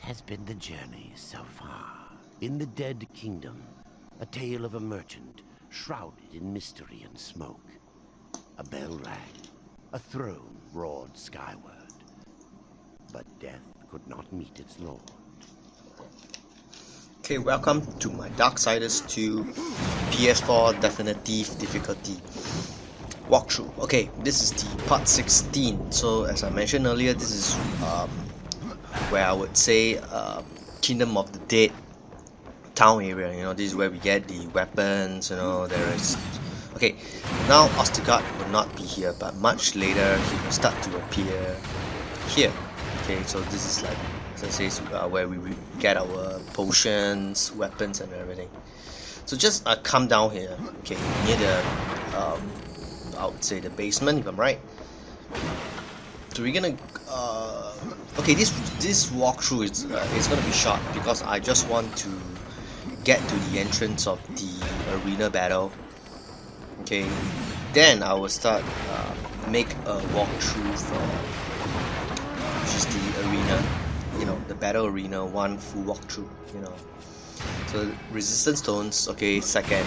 has been the journey so far. In the Dead Kingdom, a tale of a merchant shrouded in mystery and smoke. A bell rang, a throne roared skyward, but death could not meet its lord. Okay, welcome to my Darksiders II PS4 Deathinitive Difficulty walkthrough. Okay, this is the part 16. So as I mentioned earlier, this is where I would say Kingdom of the Dead town area. You know, this is where we get the weapons. You know, there is. Okay, now Ostigard will not be here, but much later he will start to appear here. Okay, so this is like, as I say, where we get our potions, weapons, and everything. So just come down here. Okay, near the I would say the basement, if I'm right. So we're gonna okay, this walkthrough is gonna be short because I just want to get to the entrance of the arena battle. Okay, then I will start make a walkthrough for just the arena, you know, the battle arena, one full walkthrough, you know. So resistance stones, okay, second.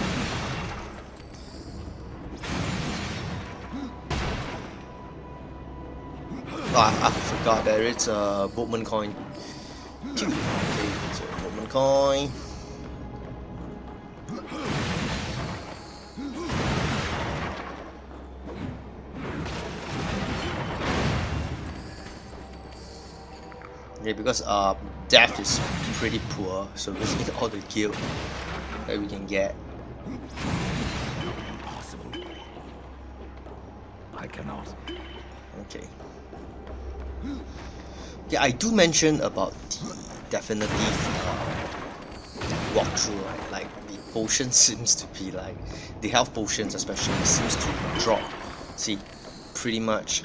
Oh, I forgot there is a Boatman Coin too. Okay, so Boatman Coin. Yeah, because death is pretty poor, so we need all the gear that we can get. Impossible. I cannot. Okay. Yeah, I do mention about the definitive walkthrough, right? Like the potion seems to be like the health potions, especially, seems to drop. See, pretty much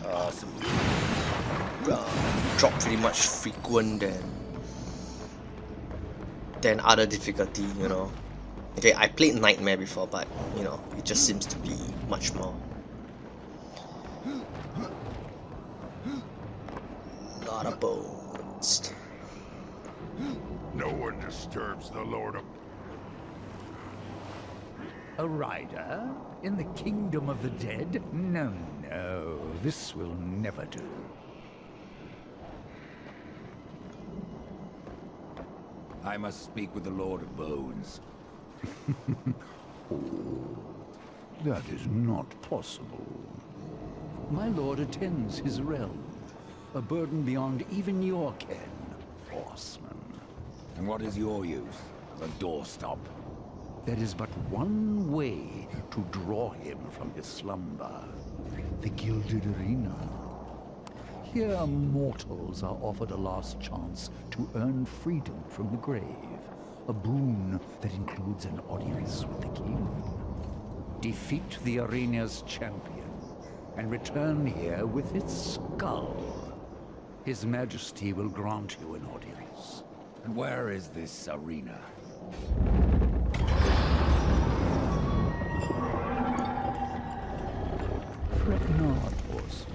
drop pretty much frequent than other difficulty, you know. Okay, I played Nightmare before, but you know, it just seems to be much more. Lot of bones. No one disturbs the Lord of... A rider in the kingdom of the dead? No, no, this will never do. I must speak with the Lord of Bones. Oh, that is not possible. My lord attends his realm, a burden beyond even your ken, horseman. And what is your use? A doorstop. There is but one way to draw him from his slumber. The Gilded Arena. Here mortals are offered a last chance to earn freedom from the grave. A boon that includes an audience with the king. Defeat the arena's champion and return here with its skull. His Majesty will grant you an audience. And where is this arena? Fret not, horse.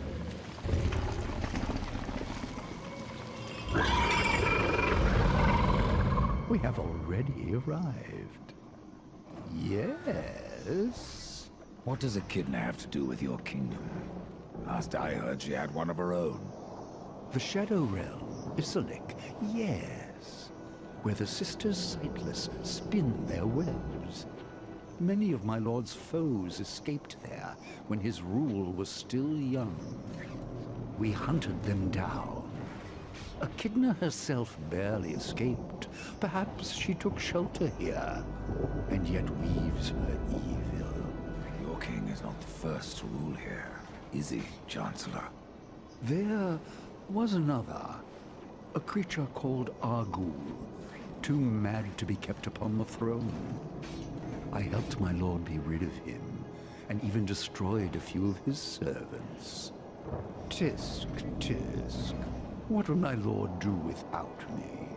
We have already arrived. Yes? What does Echidna have to do with your kingdom? Last I heard, she had one of her own. The Shadow Realm, Isolic, yes. Where the Sisters Sightless spin their webs. Many of my lord's foes escaped there when his rule was still young. We hunted them down. Echidna herself barely escaped. Perhaps she took shelter here, and yet weaves her evil. Your king is not the first to rule here, is he, Chancellor? There was another, a creature called Argul, too mad to be kept upon the throne. I helped my lord be rid of him, and even destroyed a few of his servants. Tisk, tisk. What would my lord do without me?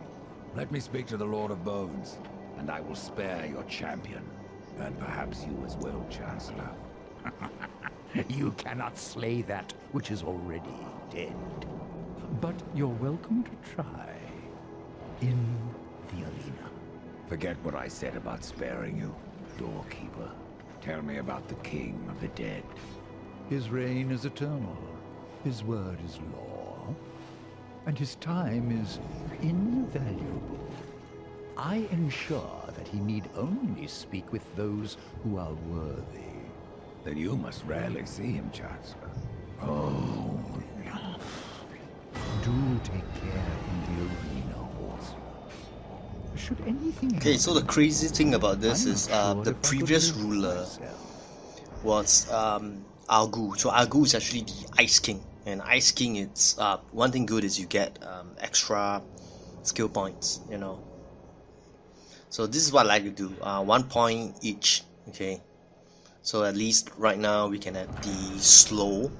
Let me speak to the Lord of Bones, and I will spare your champion. And perhaps you as well, Chancellor. You cannot slay that which is already dead. But you're welcome to try. in the arena. Forget what I said about sparing you, doorkeeper. Tell me about the King of the Dead. His reign is eternal. His word is law. And his time is invaluable. I ensure that he need only speak with those who are worthy. Then you must rarely see him, Chancellor. Oh, no. Do take care in the arena, horse. Should anything Okay, so the crazy thing about this is the previous ruler was Argu. So Argu is actually the Ice King, and Ice King, it's one thing good is you get extra skill points, you know. So this is what I like to do, 1 point each. Okay, so at least right now we can have the slow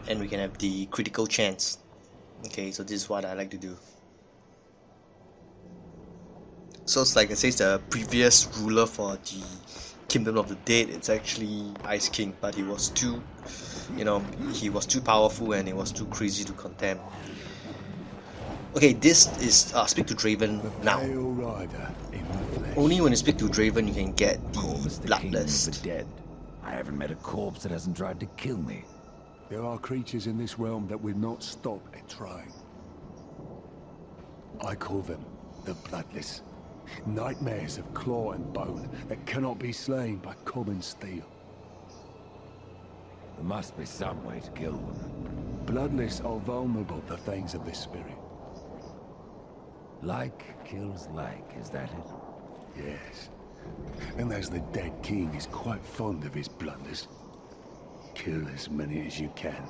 and we can have the critical chance. Okay, so this is what I like to do. So it's like it says the previous ruler for the Kingdom of the Dead, it's actually Ice King, but he was too, you know, he was too powerful and it was too crazy to contempt. Okay, this is Speak to Draven now. Only when you speak to Draven you can get the Bloodless. I haven't met a corpse that hasn't tried to kill me. There are creatures in this realm that will not stop at trying. I call them the Bloodless. Nightmares of claw and bone that cannot be slain by common steel. There must be some way to kill them. Bloodless are vulnerable to things of this spirit. Like kills like, is that it? Yes. And as the dead king is quite fond of his Bloodless, kill as many as you can.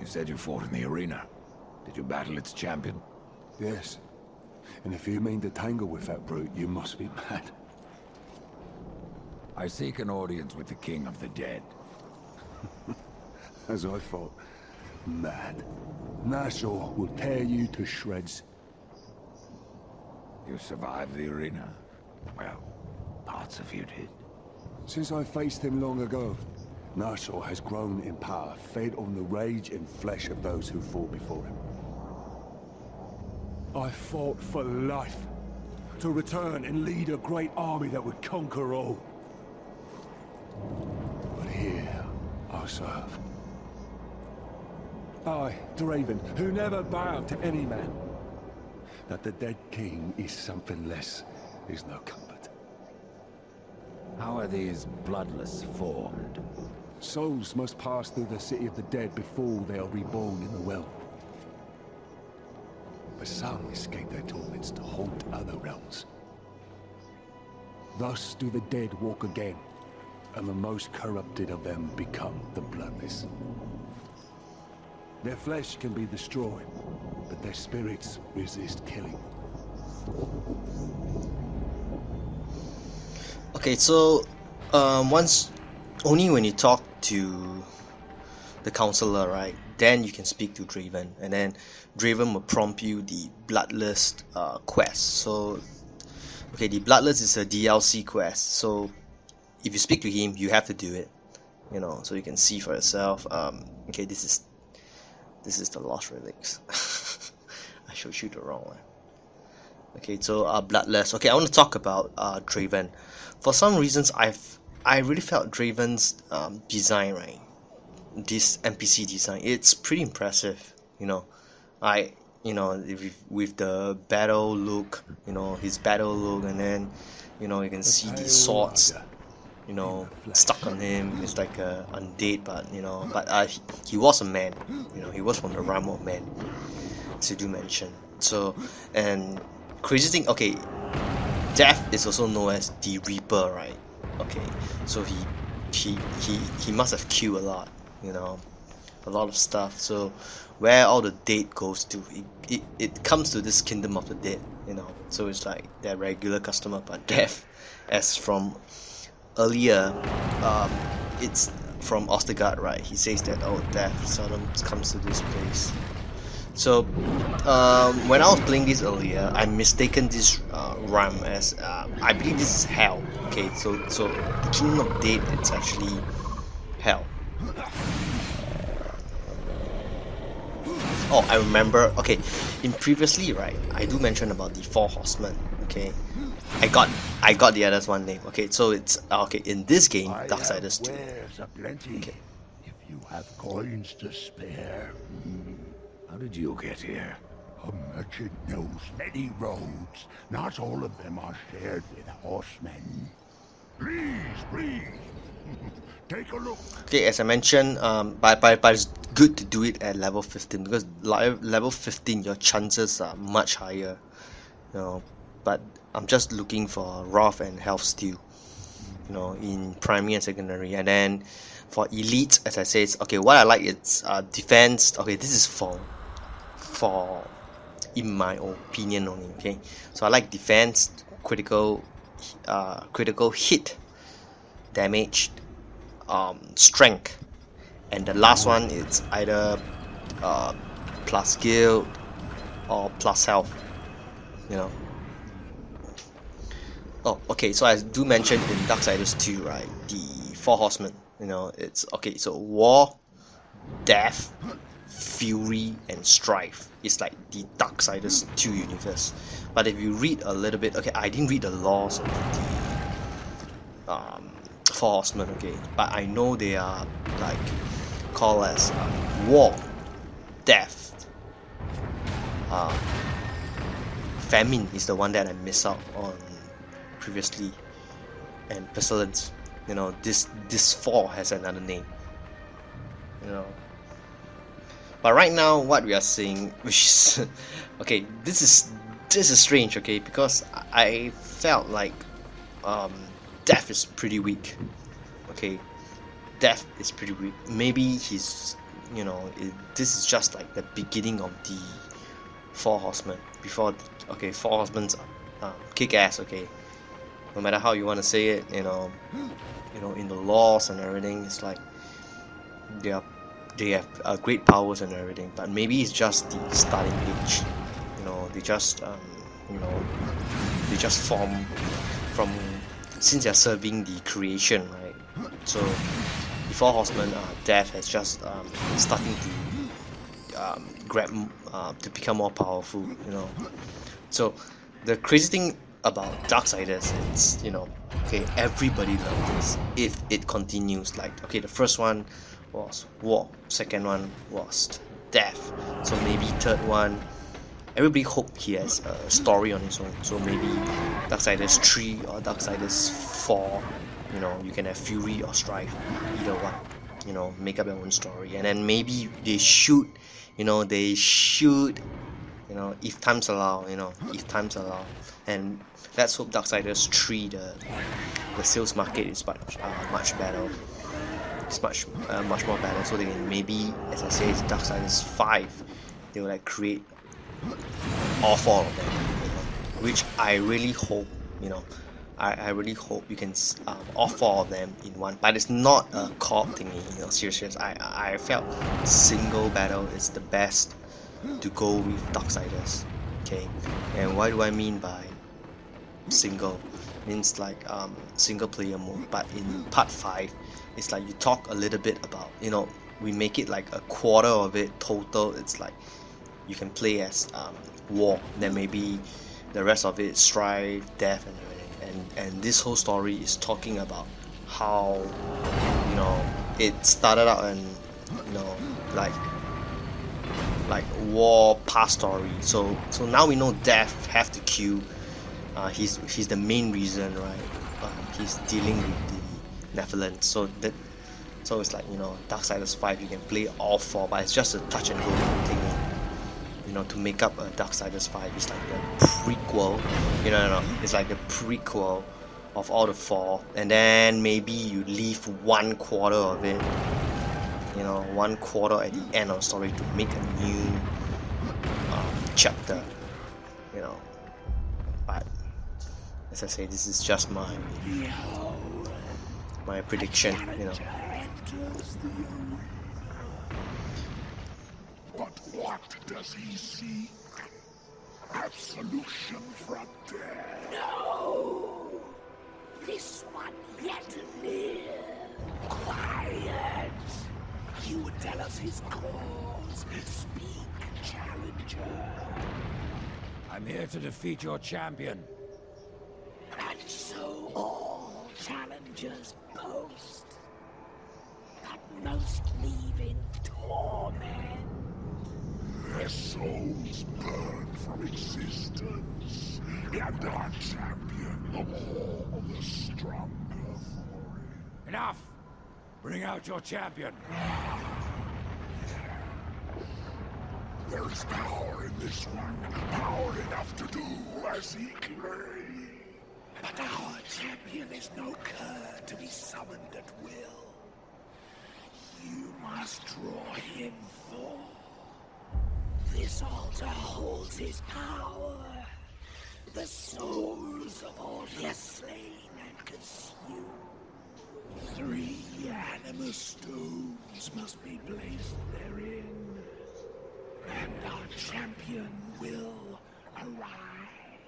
You said you fought in the arena. Did you battle its champion? Yes. And if you mean to tangle with that brute, you must be mad. I seek an audience with the King of the Dead. As I thought. Mad. Nashor will tear you to shreds. You survived the arena. Well, parts of you did. Since I faced him long ago, Nashor has grown in power, fed on the rage and flesh of those who fought before him. I fought for life, to return and lead a great army that would conquer all. But here, I serve. I, Draven, who never bowed to any man. That the dead king is something less is no comfort. How are these Bloodless formed? Souls must pass through the city of the dead before they are reborn in the realm. But some escape their torments to haunt other realms. Thus do the dead walk again, and the most corrupted of them become the Bloodless. Their flesh can be destroyed, but their spirits resist killing. Okay, so only when you talk to the Counselor, right, then you can speak to Draven, and then Draven will prompt you the Bloodless quest. So, okay, the Bloodless is a DLC quest, so if you speak to him, you have to do it, you know, so you can see for yourself. Okay, this is the Lost Relics. I showed you the wrong one. Okay, so Bloodless. Okay, I want to talk about Draven. For some reasons, I really felt Draven's design, right? This NPC design, it's pretty impressive, you know. With the battle look, you know, his battle look, and then, you know, you can see the swords, you know, stuck on him. It's like a undead, but you know, he was a man, you know, he was from the realm of men, as you do mention. So, and crazy thing, okay, Death is also known as the Reaper, right? Okay, so he must have killed a lot, you know, a lot of stuff. So where all the dead goes to, it comes to this Kingdom of the Dead, you know. So it's like their regular customer, but Death, as from earlier, it's from Ostergaard, right? He says that, oh, Death seldom comes to this place. So when I was playing this earlier, I mistaken this realm as I believe this is hell. Okay, so the Kingdom of Dead, it's actually hell. Oh, I remember. Okay, in previously, right, I do mention about the 4 horsemen. Okay, I got the other's one name. Okay, so it's okay in this game, Darksiders 2. Wares aplenty. Okay. If you have coins to spare. How did you get here? A merchant knows many roads. Not all of them are shared with horsemen. Please. Take a look. Okay, as I mentioned, but it's good to do it at level 15 because level 15 your chances are much higher, you know. But I'm just looking for Wrath and Health Steal, you know, in primary and secondary. And then for elite, as I said, okay, what I like is defense. Okay, this is for in my opinion only. Okay, so I like defense, critical hit, damage, strength, and the last one is either plus guild or plus health, you know. Oh, okay, so I do mention in Darksiders 2, right, the 4 horsemen, you know, it's okay, so war, death, fury, and strife is like the Darksiders 2 universe. But if you read a little bit, okay, I didn't read the laws of the 4 horsemen, okay, but I know they are like called as war, death, famine is the one that I missed out on previously, and pestilence. You know, this 4 has another name, you know. But right now what we are seeing, which is okay, this is strange, okay, because I felt like Death is pretty weak. Okay, Death is pretty weak. Maybe he's, you know, this is just like the beginning of the 4 horsemen. Before, okay, 4 horsemen kick ass. Okay, no matter how you want to say it, you know, in the laws and everything, it's like they have great powers and everything. But maybe it's just the starting age. You know, they just form from, since they're serving the creation, right? So the 4 horsemen, Death has just starting to grab to become more powerful, you know. So the crazy thing about Darksiders, it's, you know, okay, everybody loves this if it continues. Like, okay, the first one was war, second one was death, so maybe third one, everybody hope he has a story on his own. So maybe Darksiders 3 or Darksiders 4, you know, you can have Fury or Strife, either one, you know, make up your own story. And then maybe they should, you know, if times allow, and let's hope Darksiders 3, the sales market is much better. It's much more better, so they can maybe, as I say, it's Darksiders 5, they will like create all 4 of them, you know, which I really hope, you know, I really hope you can all 4 of them in one. But it's not a co-op thingy, you know, serious. I felt single battle is the best to go with Darksiders. Okay, and what do I mean by single? Means like single player mode. But in part 5, it's like you talk a little bit about, you know, we make it like a quarter of it total. It's like you can play as war, then maybe the rest of it is strife, death, and everything. And this whole story is talking about how, you know, it started out and, you know, like war past story. So now we know Death have to kill. He's the main reason, right? He's dealing with the Nephilim. So it's like, you know, Darksiders 5 you can play all 4, but it's just a touch and go thing. You know, to make up a Darksiders 5 is like the prequel. You know, it's like the prequel of all the 4, and then maybe you leave 1/4 of it. You know, 1/4 at the end of the story to make a new chapter. You know, but as I say, this is just my prediction. You know. But what does he seek? Absolution from death. No! This one yet live. Quiet! He would tell us his cause. Speak, challenger. I'm here to defeat your champion. And so all challengers boast, but most leave in torment. Their souls burn from existence, and our champion all the stronger for it. Enough! Bring out your champion. There is power in this one, power enough to do as he claims. But our champion is no cur to be summoned at will. You must draw him forth. This altar holds his power. The souls of all he has slain and consumed. 3 animus stones must be placed therein. And our champion will arrive.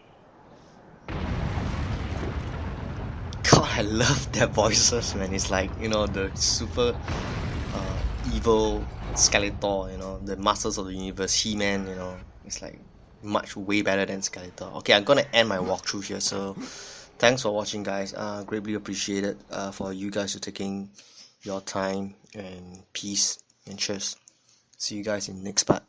God, I love their voices, man. It's like, you know, the super evil Skeletor, you know, the Masters of the Universe, He-Man, you know. It's like much way better than Skeletor. Okay, I'm gonna end my walkthrough here, so thanks for watching, guys. Greatly appreciated for you guys to taking your time, and peace and cheers. See you guys in the next part.